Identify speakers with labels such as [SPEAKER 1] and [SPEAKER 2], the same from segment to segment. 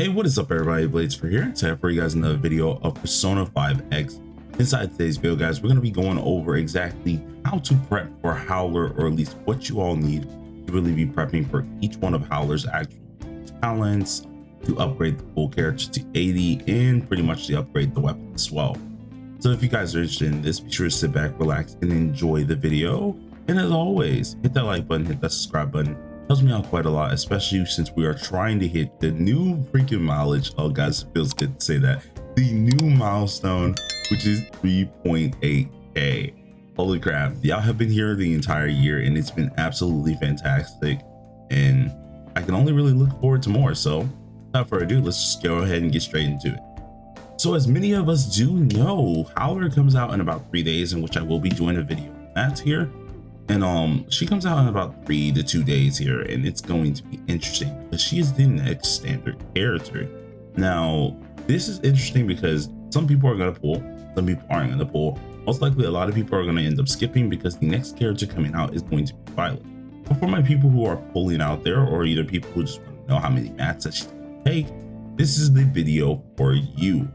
[SPEAKER 1] Hey, what is up everybody? Blades for here. Today for you guys another video of Persona 5X. Inside today's video, guys, we're going to be going over exactly how to prep for Howler, or at least what you all need to really be prepping for each one of Howler's actual talents, to upgrade the full character to 80 and pretty much to upgrade the weapon as well. So if you guys are interested in this, be sure to sit back, relax, and enjoy the video. And as always, hit that like button, hit that subscribe button. Helps me out quite a lot, especially since we are trying to hit the new freaking mileage. Oh guys, it feels good to say that. The new milestone, which is 3.8k. Holy crap, y'all have been here the entire year and it's been absolutely fantastic. And I can only really look forward to more. So without further ado, let's just go ahead and get straight into it. So as many of us do know, Howler comes out in about 3 days, in which I will be doing a video on that here. And she comes out in about 3 to 2 days here, and it's going to be interesting because she is the next standard character. Now, this is interesting because some people are going to pull, some people aren't going to pull. Most likely, a lot of people are going to end up skipping because the next character coming out is going to be Violet. But for my people who are pulling out there, or either people who just want to know how many mats that she's going to take, this is the video for you.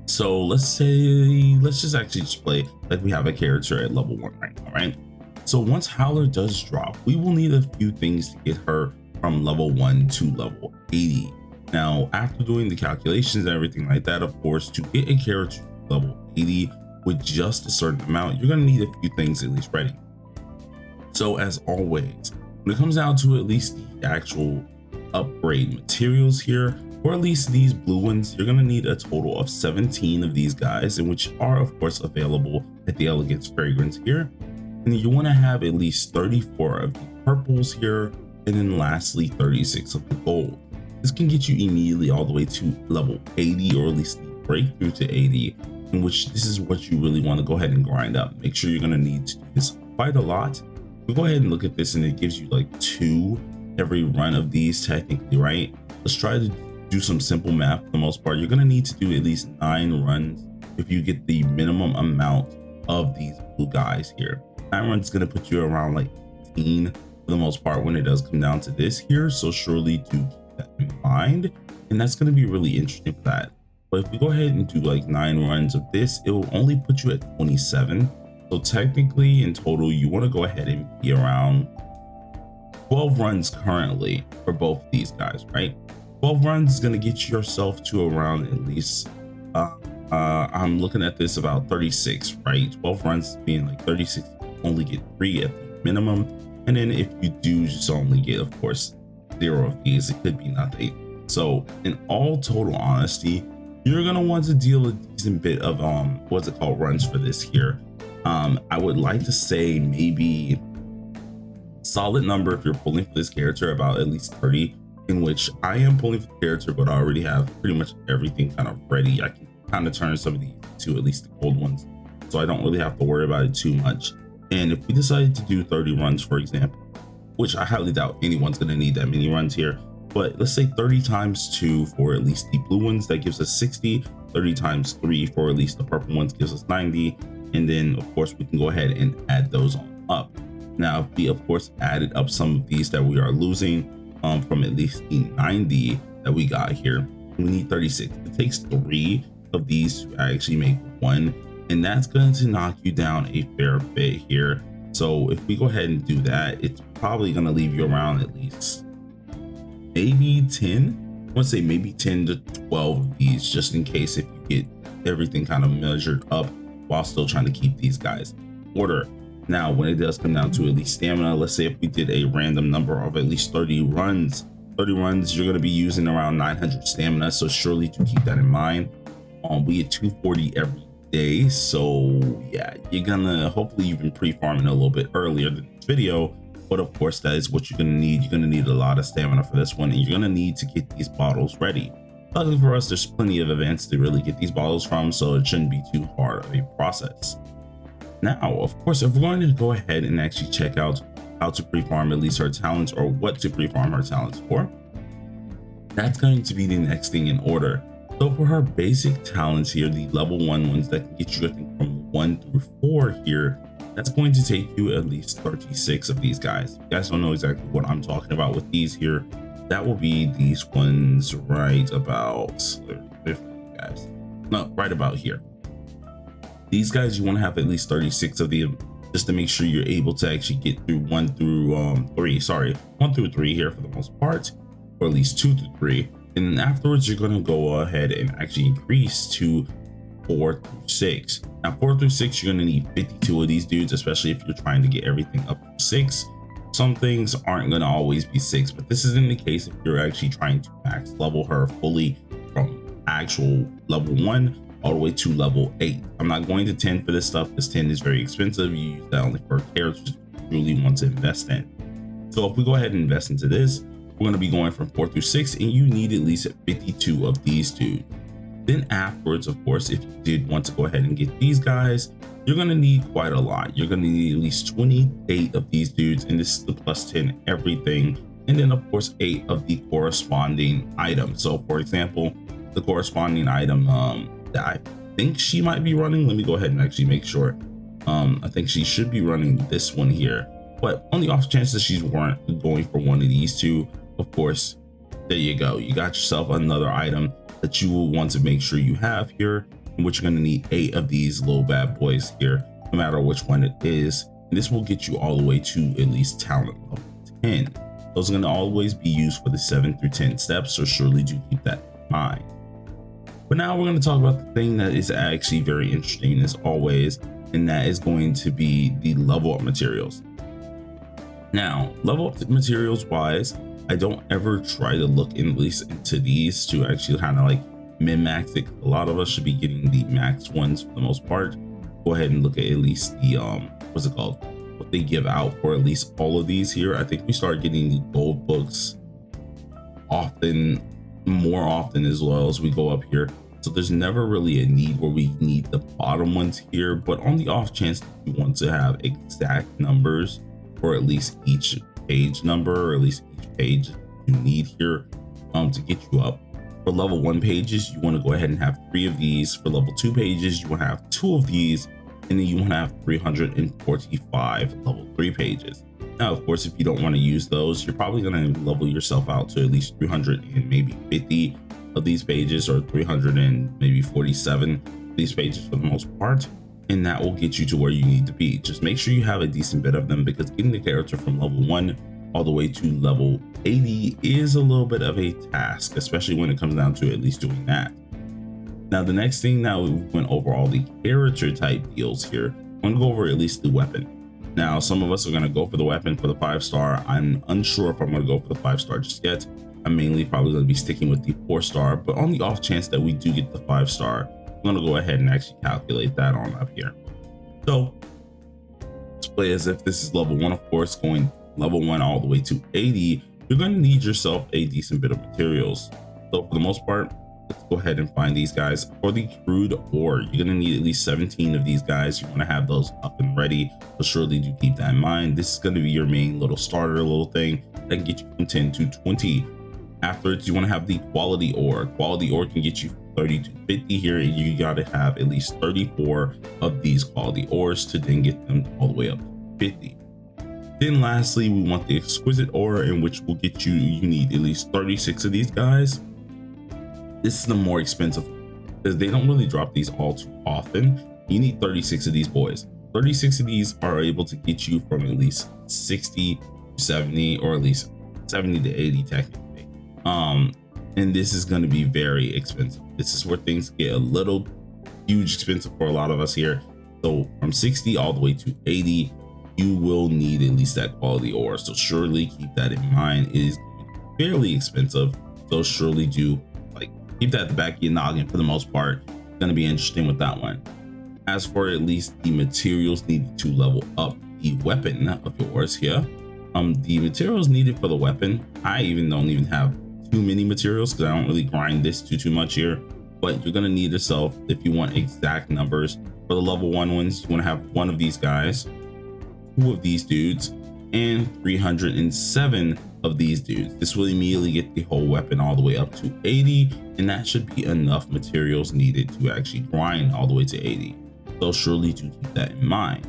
[SPEAKER 1] So let's just actually just play like we have a character at level 1 right now, right? So once Howler does drop, we will need a few things to get her from level 1 to level 80. Now, after doing the calculations and everything like that, of course, to get a character to level 80 with just a certain amount, you're going to need a few things at least ready. So as always, when it comes down to at least the actual upgrade materials here, or at least these blue ones, you're going to need a total of 17 of these guys, in which are of course available at the Elegance Fragrance here. And you want to have at least 34 of the purples here, and then lastly 36 of the gold. This can get you immediately all the way to level 80, or at least the breakthrough to 80, in which this is what you really want to go ahead and grind up. Make sure you're going to need to do this quite a lot. We'll go ahead and look at this, and it gives you like 2 every run of these technically, right? Let's try to do some simple math. For the most part, you're going to need to do at least 9 runs if you get the minimum amount of these blue guys here. 9 runs is going to put you around like 18 for the most part when it does come down to this here. So surely to keep that in mind, and that's going to be really interesting for that. But if we go ahead and do like 9 runs of this, it will only put you at 27. So technically in total, you want to go ahead and be around 12 runs currently for both of these guys, right? 12 runs is going to get yourself to around at least I'm looking at this about 36, right? 12 runs being like 36, only get 3 at the minimum. And then if you do just only get, of course, 0 of these, it could be nothing. So in all total honesty, you're going to want to deal a decent bit of what's it called, runs for this here. I would like to say maybe solid number if you're pulling for this character, about at least 30, in which I am pulling for the character, but I already have pretty much everything kind of ready. I can kind of turn some of these to at least the gold ones, so I don't really have to worry about it too much. And if we decided to do 30 runs, for example, which I highly doubt anyone's going to need that many runs here, but let's say 30 times 2 for at least the blue ones, that gives us 60. 30 times 3 for at least the purple ones gives us 90. And then of course we can go ahead and add those on up. Now, if we of course added up some of these that we are losing from at least the 90 that we got here, we need 36. It takes 3 of these to actually make 1, and that's going to knock you down a fair bit here. So if we go ahead and do that, it's probably going to leave you around at least maybe 10. I want to say maybe 10 to 12 of these, just in case if you get everything kind of measured up while still trying to keep these guys in order. Now, when it does come down to at least stamina, let's say if we did a random number of at least 30 runs, you're going to be using around 900 stamina. So surely to keep that in mind. We get 240 every day. So yeah, you're gonna, hopefully you've been pre-farming a little bit earlier than this video. But of course, that is what you're gonna need. You're gonna need a lot of stamina for this one, and you're gonna need to get these bottles ready. Luckily for us, there's plenty of events to really get these bottles from, so it shouldn't be too hard of a process. Now, of course, if we're going to go ahead and actually check out how to pre-farm at least her talents, or what to pre-farm her talents for, that's going to be the next thing in order. So for her basic talents here, the level 1 ones that can get you, I think, from 1 through 4 here, that's going to take you at least 36 of these guys. If you guys don't know exactly what I'm talking about with these here, that will be these ones right about, guys, no, right about here. These guys, you want to have at least 36 of them, just to make sure you're able to actually get through 1 through 3 here for the most part, or at least 2 through 3. And then afterwards, you're going to go ahead and actually increase to 4 through 6. Now 4 through 6, you're going to need 52 of these dudes, especially if you're trying to get everything up to 6. Some things aren't going to always be 6, but this isn't the case if you're actually trying to max level her fully from actual level 1 all the way to level 8. I'm not going to 10 for this stuff because 10 is very expensive. You use that only for characters you really want to invest in. So if we go ahead and invest into this, we're going to be going from 4 through 6, and you need at least 52 of these dudes. Then afterwards, of course, if you did want to go ahead and get these guys, you're going to need quite a lot. You're going to need at least 28 of these dudes, and this is the plus 10 everything. And then of course 8 of the corresponding items. So for example, the corresponding item that I think she might be running, let me go ahead and actually make sure. I think she should be running this one here, but on the off chance that she's going for one of these two, of course, there you go. You got yourself another item that you will want to make sure you have here, in which you're going to need 8 of these little bad boys here, no matter which one it is. And this will get you all the way to at least talent level 10. Those are going to always be used for the 7 through 10 steps, so surely do keep that in mind. But now we're going to talk about the thing that is actually very interesting as always, and that is going to be the level up materials. Now, level up materials wise, I don't ever try to look at least into these to actually kind of like min-max it. A lot of us should be getting the max ones for the most part. Go ahead and look at least the what's it called, what they give out for at least all of these here. I think we start getting the gold books more often as well as we go up here. So there's never really a need where we need the bottom ones here, but on the off chance that you want to have exact numbers for at least each page number, or at least each page you need here to get you up. For level 1 pages, you want to go ahead and have 3 of these. For level 2 pages, you want to have 2 of these, and then you want to have 345 level 3 pages. Now, of course, if you don't want to use those, you're probably going to level yourself out to at least 300 and maybe 50 of these pages, or 300 and maybe 47 of these pages for the most part, and that will get you to where you need to be. Just make sure you have a decent bit of them, because getting the character from level 1 all the way to level 80 is a little bit of a task, especially when it comes down to at least doing that. Now, the next thing, now we went over all the character type deals here. I'm going to go over at least the weapon. Now, some of us are going to go for the weapon for the 5-star. I'm unsure if I'm going to go for the 5-star just yet. I'm mainly probably going to be sticking with the 4-star, but on the off chance that we do get the 5-star, I'm going to go ahead and actually calculate that on up here. So let's play as if this is level 1, of course, going level 1 all the way to 80. You're going to need yourself a decent bit of materials. So for the most part, let's go ahead and find these guys. For the crude ore, you're going to need at least 17 of these guys. You want to have those up and ready, so surely do keep that in mind. This is going to be your main little starter little thing that can get you from 10 to 20. Afterwards, you want to have the quality ore. Quality ore can get you 30 to 50 here, and you got to have at least 34 of these quality ores to then get them all the way up to 50. Then lastly, we want the exquisite ore, in which will get you need at least 36 of these guys. This is the more expensive, because they don't really drop these all too often. You need 36 of these boys. 36 of these are able to get you from at least 60 to 70, or at least 70 to 80 technically. And this is going to be very expensive. This is where things get a little huge expensive for a lot of us here. So from 60 all the way to 80, you will need at least that quality ore. So surely keep that in mind. It is fairly expensive, so surely do keep that at the back of your noggin for the most part. It's going to be interesting with that one. As for at least the materials needed to level up the weapon of yours here, the materials needed for the weapon, I don't even have too many materials because I don't really grind this too much here. But you're going to need yourself, if you want exact numbers for the level 1 ones, you want to have 1 of these guys, 2 of these dudes, and 307 of these dudes. This will immediately get the whole weapon all the way up to 80, and that should be enough materials needed to actually grind all the way to 80. So surely do keep that in mind.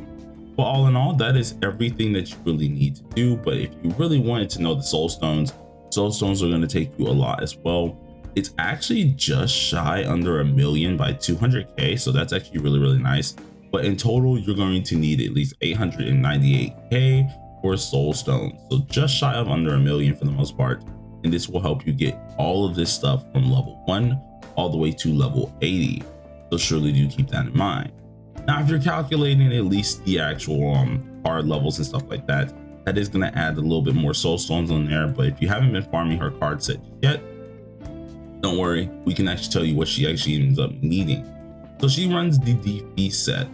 [SPEAKER 1] But all in all, that is everything that you really need to do. But if you really wanted to know the soul stones, Soul stones are going to take you a lot as well. It's actually just shy under 1,000,000 by 200k, so that's actually really nice. But in total, you're going to need at least 898k for soul stones, so just shy of under 1,000,000 for the most part. And this will help you get all of this stuff from level 1 all the way to level 80. So surely do keep that in mind. Now, if you're calculating at least the actual card levels and stuff like that, that is going to add a little bit more soul stones on there. But if you haven't been farming her card set yet, don't worry, we can actually tell you what she actually ends up needing. So she runs the defeat set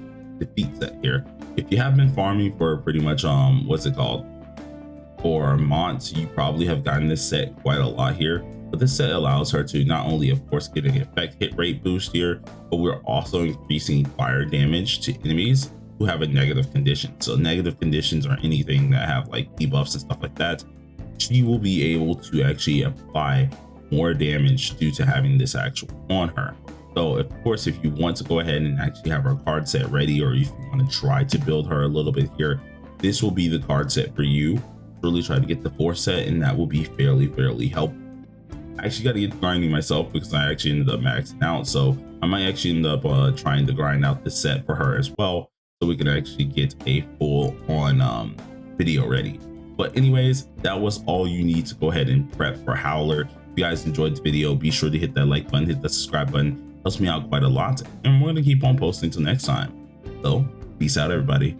[SPEAKER 1] here. If you have been farming for pretty much for months, you probably have gotten this set quite a lot here. But this set allows her to not only, of course, get an effect hit rate boost here, but we're also increasing fire damage to enemies who have a negative condition. So negative conditions are anything that have like debuffs and stuff like that. She will be able to actually apply more damage due to having this actual on her. So of course, if you want to go ahead and actually have her card set ready, or if you want to try to build her a little bit here, this will be the card set for you. Really try to get the 4 set, and that will be fairly helpful. I actually got to get grinding myself because I actually ended up maxing out, so I might actually end up trying to grind out the set for her as well, so we can actually get a full on video ready. But anyways, that was all you need to go ahead and prep for Howler. If you guys enjoyed the video, be sure to hit that like button, hit the subscribe button. Helps me out quite a lot, and we're gonna keep on posting till next time. So peace out, everybody.